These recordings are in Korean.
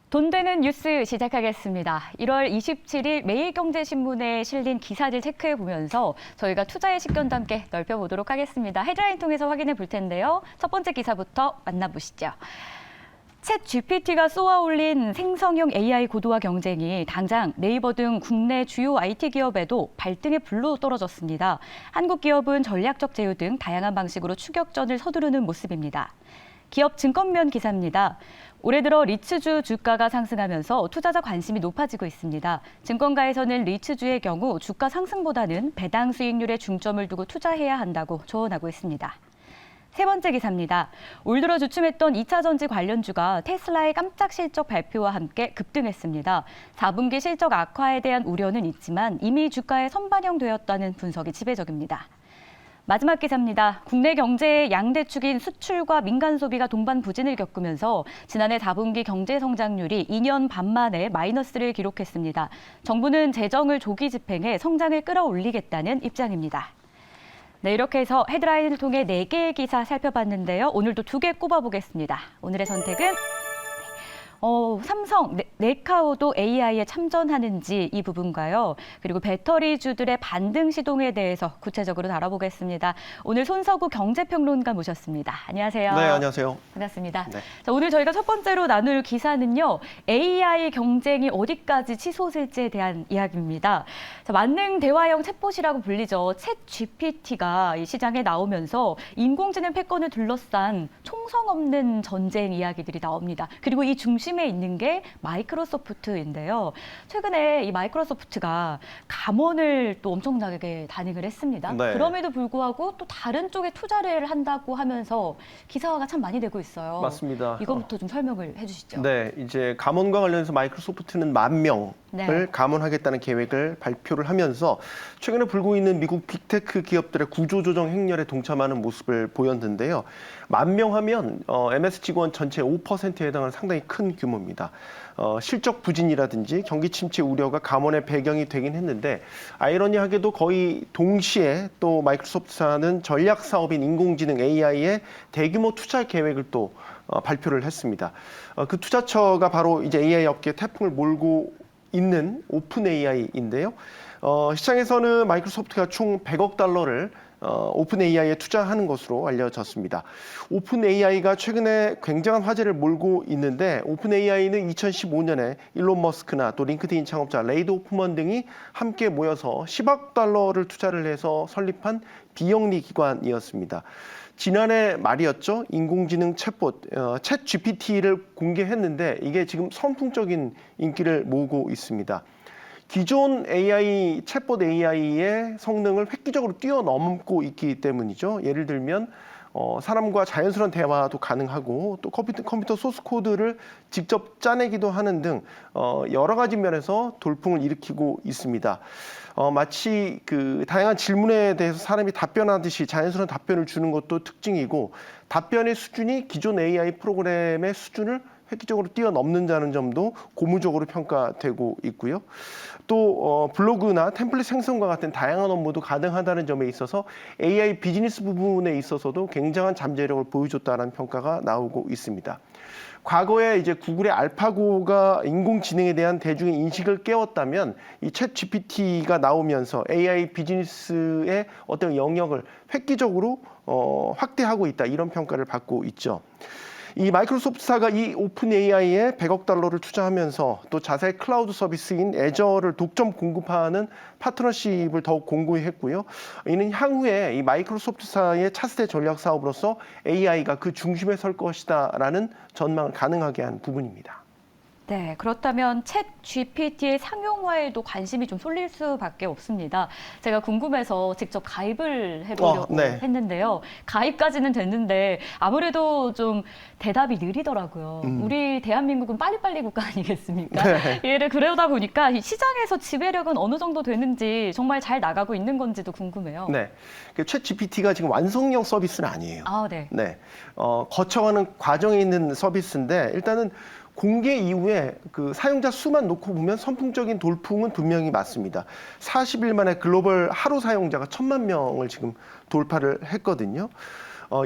돈 되는 뉴스 시작하겠습니다. 1월 27일 매일경제신문에 실린 기사를 체크해 보면서 저희가 투자의 식견도 함께 넓혀보도록 하겠습니다. 헤드라인 통해서 확인해 볼 텐데요. 첫 번째 기사부터 만나보시죠. 챗 GPT가 쏘아올린 생성형 AI 고도화 경쟁이 당장 네이버 등 국내 주요 IT 기업에도 발등에 불로 떨어졌습니다. 한국 기업은 전략적 제휴 등 다양한 방식으로 추격전을 서두르는 모습입니다. 기업 증권면 기사입니다. 올해 들어 리츠주 주가가 상승하면서 투자자 관심이 높아지고 있습니다. 증권가에서는 리츠주의 경우 주가 상승보다는 배당 수익률에 중점을 두고 투자해야 한다고 조언하고 있습니다. 세 번째 기사입니다. 올 들어 주춤했던 2차 전지 관련주가 테슬라의 깜짝 실적 발표와 함께 급등했습니다. 4분기 실적 악화에 대한 우려는 있지만 이미 주가에 선반영되었다는 분석이 지배적입니다. 마지막 기사입니다. 국내 경제의 양대축인 수출과 민간 소비가 동반 부진을 겪으면서 지난해 4분기 경제 성장률이 2년 반 만에 마이너스를 기록했습니다. 정부는 재정을 조기 집행해 성장을 끌어올리겠다는 입장입니다. 네, 이렇게 해서 헤드라인을 통해 4개의 기사 살펴봤는데요. 오늘도 2개 꼽아보겠습니다. 오늘의 선택은 삼성, 네카오도 AI에 참전하는지 이 부분과요. 그리고 배터리주들의 반등 시동에 대해서 구체적으로 다뤄보겠습니다. 오늘 손석우 경제평론가 모셨습니다. 안녕하세요. 네, 안녕하세요. 반갑습니다. 네. 자, 오늘 저희가 첫 번째로 나눌 기사는요. AI 경쟁이 어디까지 치솟을지에 대한 이야기입니다. 자, 만능 대화형 챗봇이라고 불리죠. 챗 GPT가 이 시장에 나오면서 인공지능 패권을 둘러싼 총성 없는 전쟁 이야기들이 나옵니다. 그리고 이 중심에 있는 게 마이크로소프트인데요. 최근에 이 마이크로소프트가 감원을 또 엄청나게 단행을 했습니다. 네. 그럼에도 불구하고 또 다른 쪽에 투자를 한다고 하면서 기사화가 참 많이 되고 있어요. 맞습니다. 이거부터 좀 설명을 해주시죠. 네, 이제 감원과 관련해서 마이크로소프트는 10,000명을 네. 감원하겠다는 계획을 발표를 하면서 최근에 불고 있는 미국 빅테크 기업들의 구조조정 행렬에 동참하는 모습을 보였는데요. 10,000명 하면 MS 직원 전체 5%에 해당하는 상당히 큰 규모입니다. 실적 부진이라든지 경기 침체 우려가 감원의 배경이 되긴 했는데 아이러니하게도 거의 동시에 또 마이크로소프트사는 전략 사업인 인공지능 AI에 대규모 투자 계획을 또 발표를 했습니다. 그 투자처가 바로 이제 AI 업계 태풍을 몰고 있는 오픈 AI인데요. 시장에서는 마이크로소프트가 총 100억 달러를 오픈 AI에 투자하는 것으로 알려졌습니다. 오픈 AI가 최근에 굉장한 화제를 몰고 있는데 오픈 AI는 2015년에 일론 머스크나 또 링크드인 창업자 레이드 호프먼 등이 함께 모여서 10억 달러를 투자를 해서 설립한 비영리 기관이었습니다. 지난해 말이었죠. 인공지능 챗봇, 챗 GPT를 공개했는데 이게 지금 선풍적인 인기를 모으고 있습니다. 기존 AI, 챗봇 AI의 성능을 획기적으로 뛰어넘고 있기 때문이죠. 예를 들면 사람과 자연스러운 대화도 가능하고 또 컴퓨터 소스 코드를 직접 짜내기도 하는 등 여러 가지 면에서 돌풍을 일으키고 있습니다. 마치 그 다양한 질문에 대해서 사람이 답변하듯이 자연스러운 답변을 주는 것도 특징이고 답변의 수준이 기존 AI 프로그램의 수준을 획기적으로 뛰어넘는다는 점도 고무적으로 평가되고 있고요. 또 블로그나 템플릿 생성과 같은 다양한 업무도 가능하다는 점에 있어서 AI 비즈니스 부분에 있어서도 굉장한 잠재력을 보여줬다는 평가가 나오고 있습니다. 과거에 이제 구글의 알파고가 인공지능에 대한 대중의 인식을 깨웠다면 이 챗 GPT가 나오면서 AI 비즈니스의 어떤 영역을 획기적으로 확대하고 있다 이런 평가를 받고 있죠. 이 마이크로소프트사가 이 오픈 AI에 100억 달러를 투자하면서 또 자사의 클라우드 서비스인 애저를 독점 공급하는 파트너십을 더욱 공고히 했고요. 이는 향후에 이 마이크로소프트사의 차세대 전략 사업으로서 AI가 그 중심에 설 것이다라는 전망을 가능하게 한 부분입니다. 네, 그렇다면 챗 GPT의 상용화에도 관심이 좀 쏠릴 수밖에 없습니다. 제가 궁금해서 직접 가입을 해보려고 네. 했는데요. 가입까지는 됐는데 아무래도 좀 대답이 느리더라고요. 우리 대한민국은 빨리빨리 국가 아니겠습니까? 네. 얘를 그러다 보니까 이 시장에서 지배력은 어느 정도 되는지 정말 잘 나가고 있는 건지도 궁금해요. 네, 챗 GPT가 지금 완성형 서비스는 아니에요. 아, 네. 네, 거쳐가는 과정에 있는 서비스인데 일단은 공개 이후에 그 사용자 수만 놓고 보면 선풍적인 돌풍은 분명히 맞습니다. 40일 만에 글로벌 하루 사용자가 1,000만 명을 지금 돌파를 했거든요.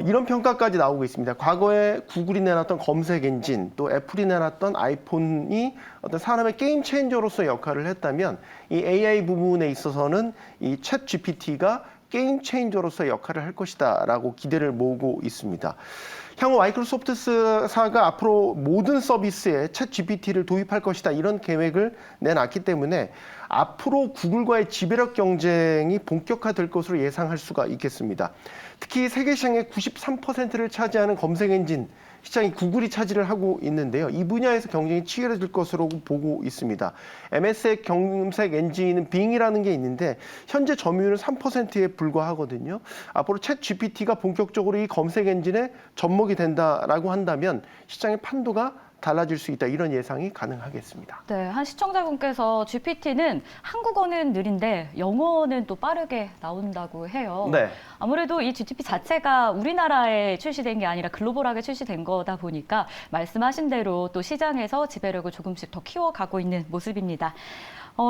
이런 평가까지 나오고 있습니다. 과거에 구글이 내놨던 검색 엔진, 또 애플이 내놨던 아이폰이 어떤 사람의 게임 체인저로서의 역할을 했다면 이 AI 부분에 있어서는 이 챗 GPT가 게임 체인저로서의 역할을 할 것이다라고 기대를 모으고 있습니다. 향후 마이크로소프트사가 앞으로 모든 서비스에 챗 GPT를 도입할 것이다 이런 계획을 내놨기 때문에 앞으로 구글과의 지배력 경쟁이 본격화될 것으로 예상할 수가 있겠습니다. 특히 세계 시장의 93%를 차지하는 검색 엔진 시장이 구글이 차지를 하고 있는데요. 이 분야에서 경쟁이 치열해질 것으로 보고 있습니다. MS의 검색 엔진은 빙이라는 게 있는데 현재 점유율은 3%에 불과하거든요. 앞으로 챗 GPT가 본격적으로 이 검색 엔진에 접목이 된다라고 한다면 시장의 판도가 달라질 수 있다 이런 예상이 가능하겠습니다. 네, 한 시청자분께서 GPT는 한국어는 느린데 영어는 또 빠르게 나온다고 해요. 네. 아무래도 이 GPT 자체가 우리나라에 출시된 게 아니라 글로벌하게 출시된 거다 보니까 말씀하신 대로 또 시장에서 지배력을 조금씩 더 키워가고 있는 모습입니다.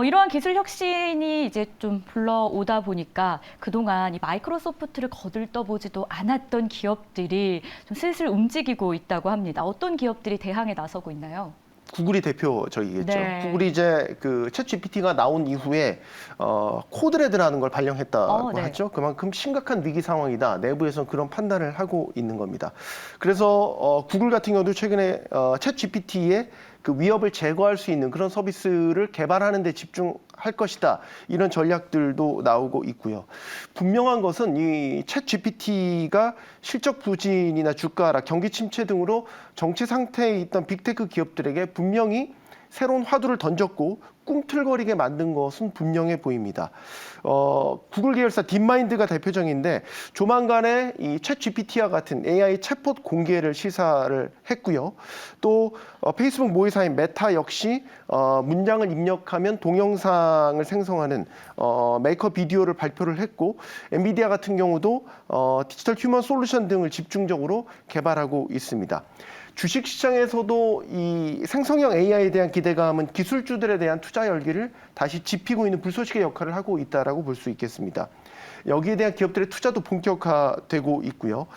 이러한 기술 혁신이 이제 좀 불러오다 보니까 그동안 이 마이크로소프트를 거들떠보지도 않았던 기업들이 좀 슬슬 움직이고 있다고 합니다. 어떤 기업들이 대항에 나서고 있나요? 구글이 대표적이겠죠. 네. 구글이 이제 그 챗 GPT가 나온 이후에 코드레드라는 걸 발령했다고 네. 하죠. 그만큼 심각한 위기 상황이다. 내부에서는 그런 판단을 하고 있는 겁니다. 그래서 구글 같은 경우도 최근에 챗 GPT의 그 위협을 제거할 수 있는 그런 서비스를 개발하는 데 집중할 것이다. 이런 전략들도 나오고 있고요. 분명한 것은 이 챗 GPT가 실적 부진이나 주가 하락, 경기 침체 등으로 정체 상태에 있던 빅테크 기업들에게 분명히 새로운 화두를 던졌고 꿈틀거리게 만든 것은 분명해 보입니다. 구글 계열사 딥마인드가 대표적인데 조만간에 이 챗 GPT와 같은 AI 챗봇 공개를 시사를 했고요. 또 페이스북 모의사인 메타 역시 문장을 입력하면 동영상을 생성하는 메이커 비디오를 발표를 했고 엔비디아 같은 경우도 디지털 휴먼 솔루션 등을 집중적으로 개발하고 있습니다. 주식시장에서도 이 생성형 AI에 대한 기대감은 기술주들에 대한 투자 열기를 다시 지피고 있는 불쏘시개 역할을 하고 있다라고 볼 수 있겠습니다. 여기에 대한 기업들의 투자도 본격화되고 있고요.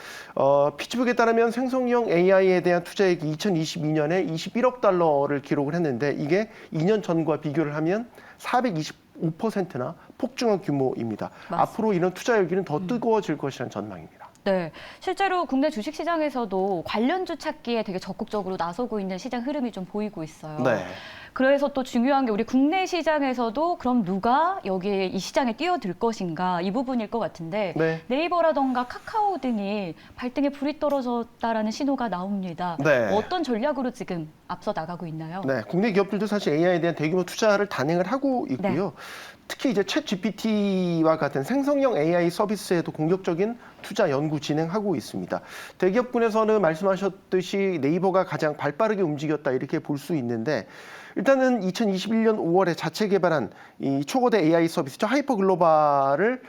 피치북에 따르면 생성형 AI에 대한 투자액이 2022년에 21억 달러를 기록을 했는데 이게 2년 전과 비교를 하면 425%나 폭증한 규모입니다. 맞습니다. 앞으로 이런 투자 열기는 더 뜨거워질 것이라는 전망입니다. 네, 실제로 국내 주식시장에서도 관련주 찾기에 되게 적극적으로 나서고 있는 시장 흐름이 좀 보이고 있어요. 네. 그래서 또 중요한 게 우리 국내 시장에서도 그럼 누가 여기에 이 시장에 뛰어들 것인가 이 부분일 것 같은데 네. 네이버라던가 카카오 등이 발등에 불이 떨어졌다라는 신호가 나옵니다. 네. 어떤 전략으로 지금 앞서 나가고 있나요? 네, 국내 기업들도 사실 AI에 대한 대규모 투자를 단행을 하고 있고요. 특히 이제 챗 GPT와 같은 생성형 AI 서비스에도 공격적인 투자 연구 진행하고 있습니다. 대기업군에서는 말씀하셨듯이 네이버가 가장 발빠르게 움직였다 이렇게 볼 수 있는데 일단은 2021년 5월에 자체 개발한 이 초거대 AI 서비스죠. 하이퍼 글로벌을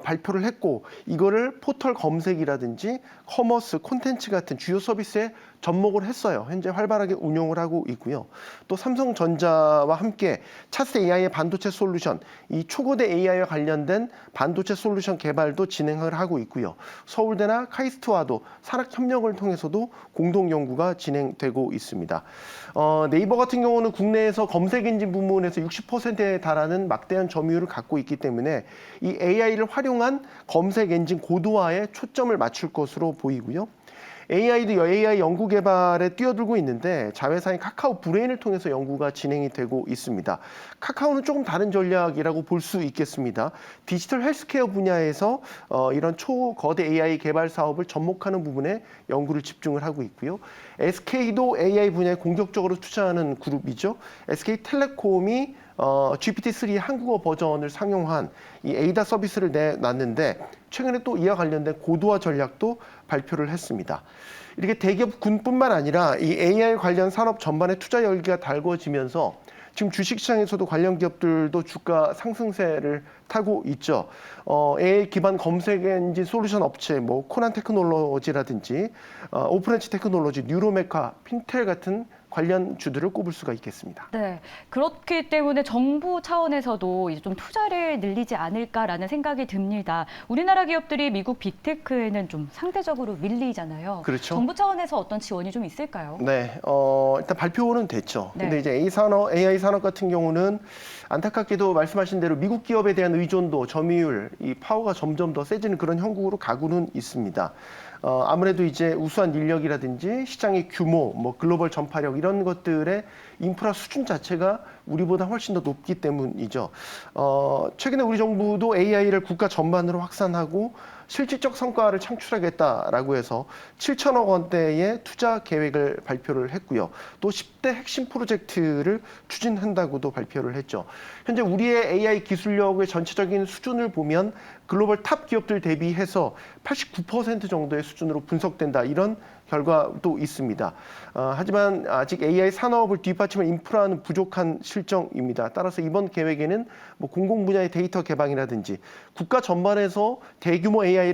발표를 했고 이거를 포털 검색이라든지 커머스, 콘텐츠 같은 주요 서비스에 접목을 했어요. 현재 활발하게 운용을 하고 있고요. 또 삼성전자와 함께 차세 AI의 반도체 솔루션, 이 초거대 AI와 관련된 반도체 솔루션 개발도 진행을 하고 있고요. 서울대나 카이스트와도 산학협력을 통해서도 공동 연구가 진행되고 있습니다. 네이버 같은 경우는 국내에서 검색 엔진 부문에서 60%에 달하는 막대한 점유율을 갖고 있기 때문에 이 AI를 활용한 검색 엔진 고도화에 초점을 맞출 것으로 보이고요. AI도 AI 연구 개발에 뛰어들고 있는데 자회사인 카카오 브레인을 통해서 연구가 진행이 되고 있습니다. 카카오는 조금 다른 전략이라고 볼 수 있겠습니다. 디지털 헬스케어 분야에서 이런 초거대 AI 개발 사업을 접목하는 부분에 연구를 집중을 하고 있고요. SK도 AI 분야에 공격적으로 투자하는 그룹이죠. SK텔레콤이 GPT-3 한국어 버전을 상용한 이 에이다 서비스를 내놨는데 최근에 또 이와 관련된 고도화 전략도 발표를 했습니다. 이렇게 대기업군뿐만 아니라 이 AI 관련 산업 전반의 투자 열기가 달궈지면서 지금 주식시장에서도 관련 기업들도 주가 상승세를 타고 있죠. AI 기반 검색 엔진 솔루션 업체, 뭐 코난 테크놀로지라든지 오픈엣지 테크놀로지, 뉴로메카, 핀텔 같은 관련주들을 꼽을 수가 있겠습니다. 네, 그렇기 때문에 정부 차원에서도 이제 좀 투자를 늘리지 않을까라는 생각이 듭니다. 우리나라 기업들이 미국 빅테크에는 좀 상대적으로 밀리잖아요. 그렇죠. 정부 차원에서 어떤 지원이 좀 있을까요? 네, 일단 발표는 됐죠. 네. 근데 이제 AI 산업 같은 경우는 안타깝게도 말씀하신 대로 미국 기업에 대한 의존도, 점유율, 이 파워가 점점 더 세지는 그런 형국으로 가고는 있습니다. 아무래도 이제 우수한 인력이라든지 시장의 규모, 뭐 글로벌 전파력 이런 것들의 인프라 수준 자체가 우리보다 훨씬 더 높기 때문이죠. 최근에 우리 정부도 AI를 국가 전반으로 확산하고 실질적 성과를 창출하겠다라고 해서 7천억 원대의 투자 계획을 발표를 했고요. 또 10대 핵심 프로젝트를 추진한다고도 발표를 했죠. 현재 우리의 AI 기술력의 전체적인 수준을 보면 글로벌 탑 기업들 대비해서 89% 정도의 수준으로 분석된다. 이런 결과도 있습니다. 하지만 아직 AI 산업을 뒷받침할 인프라는 부족한 실정입니다. 따라서 이번 계획에는 뭐 공공 분야의 데이터 개방이라든지 국가 전반에서 대규모 AI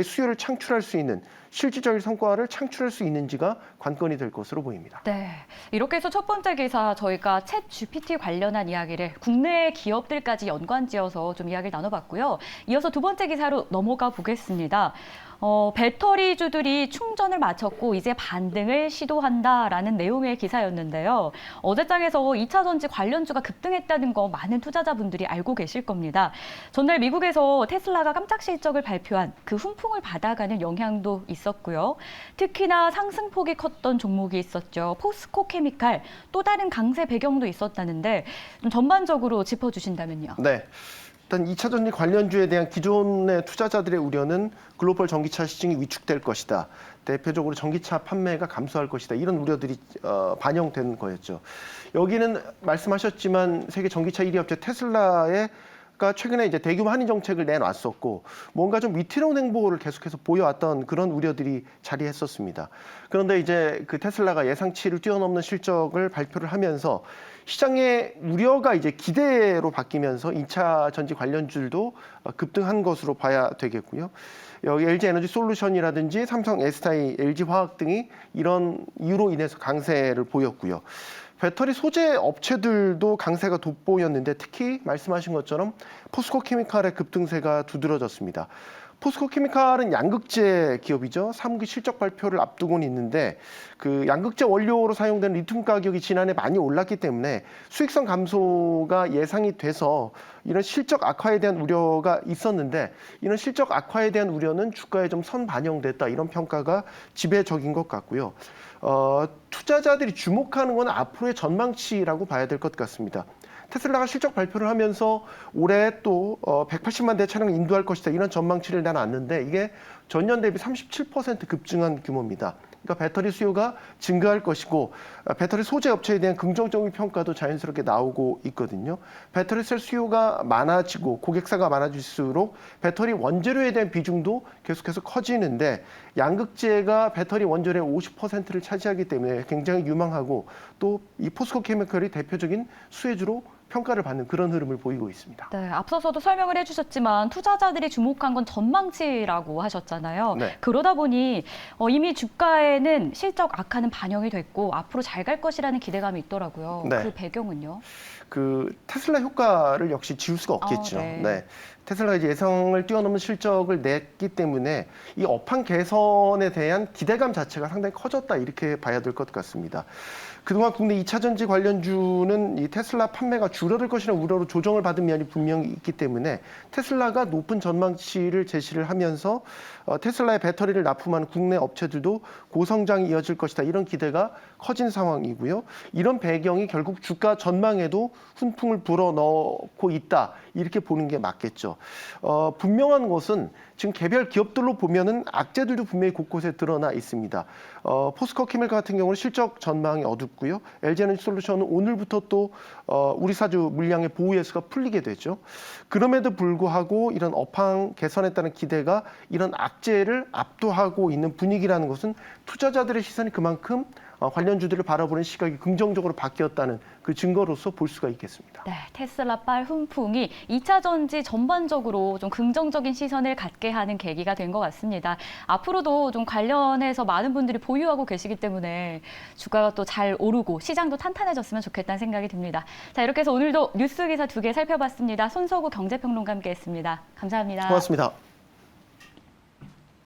수요를 창출할 수 있는 실질적인 성과를 창출할 수 있는지가 관건이 될 것으로 보입니다. 네, 이렇게 해서 첫 번째 기사 저희가 챗 GPT 관련한 이야기를 국내 기업들까지 연관지어서 좀 이야기를 나눠봤고요. 이어서 두 번째 기사로 넘어가 보겠습니다. 배터리주들이 충전을 마쳤고 이제 반등을 시도한다라는 내용의 기사였는데요. 어제장에서 2차 전지 관련주가 급등했다는 거 많은 투자자분들이 알고 계실 겁니다. 전날 미국에서 테슬라가 깜짝 실적을 발표한 그 훈풍을 받아가는 영향도 있었고요. 특히나 상승폭이 컸던 종목이 있었죠. 포스코 케미칼, 또 다른 강세 배경도 있었다는데 좀 전반적으로 짚어주신다면요. 네. 일단 2차 전지 관련주에 대한 기존의 투자자들의 우려는 글로벌 전기차 시장이 위축될 것이다. 대표적으로 전기차 판매가 감소할 것이다. 이런 우려들이 반영된 거였죠. 여기는 말씀하셨지만 세계 전기차 1위 업체 테슬라가 최근에 이제 대규모 할인 정책을 내놨었고 뭔가 좀 위태로운 행보를 계속해서 보여왔던 그런 우려들이 자리했었습니다. 그런데 이제 그 테슬라가 예상치를 뛰어넘는 실적을 발표를 하면서 시장의 우려가 이제 기대로 바뀌면서 2차 전지 관련주들도 급등한 것으로 봐야 되겠고요. 여기 LG 에너지 솔루션이라든지 삼성 에스타이, LG 화학 등이 이런 이유로 인해서 강세를 보였고요. 배터리 소재 업체들도 강세가 돋보였는데 특히 말씀하신 것처럼 포스코 케미칼의 급등세가 두드러졌습니다. 포스코 케미칼은 양극재 기업이죠. 3기 실적 발표를 앞두고는 있는데 그 양극재 원료로 사용되는 리튬 가격이 지난해 많이 올랐기 때문에 수익성 감소가 예상이 돼서 이런 실적 악화에 대한 우려가 있었는데 이런 실적 악화에 대한 우려는 주가에 좀 선반영됐다. 이런 평가가 지배적인 것 같고요. 투자자들이 주목하는 건 앞으로의 전망치라고 봐야 될 것 같습니다. 테슬라가 실적 발표를 하면서 올해 또 180만 대 차량을 인도할 것이다. 이런 전망치를 내놨는데 이게 전년 대비 37% 급증한 규모입니다. 그러니까 배터리 수요가 증가할 것이고 배터리 소재 업체에 대한 긍정적인 평가도 자연스럽게 나오고 있거든요. 배터리 셀 수요가 많아지고 고객사가 많아질수록 배터리 원재료에 대한 비중도 계속해서 커지는데 양극재가 배터리 원재료의 50%를 차지하기 때문에 굉장히 유망하고 또 이 포스코 케미칼이 대표적인 수혜주로 평가를 받는 그런 흐름을 보이고 있습니다. 네, 앞서서도 설명을 해주셨지만 투자자들이 주목한 건 전망치라고 하셨잖아요. 네. 그러다 보니 이미 주가에는 실적 악화는 반영이 됐고 앞으로 잘 갈 것이라는 기대감이 있더라고요. 네. 그 배경은요? 그 테슬라 효과를 역시 지울 수가 없겠죠. 네. 테슬라가 이제 예상을 뛰어넘는 실적을 냈기 때문에 이 업황 개선에 대한 기대감 자체가 상당히 커졌다 이렇게 봐야 될 것 같습니다. 그동안 국내 2차 전지 관련주는 이 테슬라 판매가 줄어들 것이라는 우려로 조정을 받은 면이 분명히 있기 때문에 테슬라가 높은 전망치를 제시를 하면서 테슬라의 배터리를 납품하는 국내 업체들도 고성장이 이어질 것이다 이런 기대가 커진 상황이고요. 이런 배경이 결국 주가 전망에도 훈풍을 불어넣고 있다 이렇게 보는 게 맞겠죠. 분명한 것은 지금 개별 기업들로 보면은 악재들도 분명히 곳곳에 드러나 있습니다. 포스코 케미칼 같은 경우는 실적 전망이 어둡고요. LG 에너지 솔루션은 오늘부터 또 우리 사주 물량의 보호 예수가 풀리게 되죠. 그럼에도 불구하고 이런 업황 개선에 따른 기대가 이런 악재를 압도하고 있는 분위기라는 것은 투자자들의 시선이 그만큼 관련주들을 바라보는 시각이 긍정적으로 바뀌었다는 그 증거로서 볼 수가 있겠습니다. 네, 테슬라빨 훈풍이 2차 전지 전반적으로 좀 긍정적인 시선을 갖게 하는 계기가 된 것 같습니다. 앞으로도 좀 관련해서 많은 분들이 보유하고 계시기 때문에 주가가 또 잘 오르고 시장도 탄탄해졌으면 좋겠다는 생각이 듭니다. 자, 이렇게 해서 오늘도 뉴스 기사 2개 살펴봤습니다. 손석우 경제평론가 함께했습니다. 감사합니다. 고맙습니다.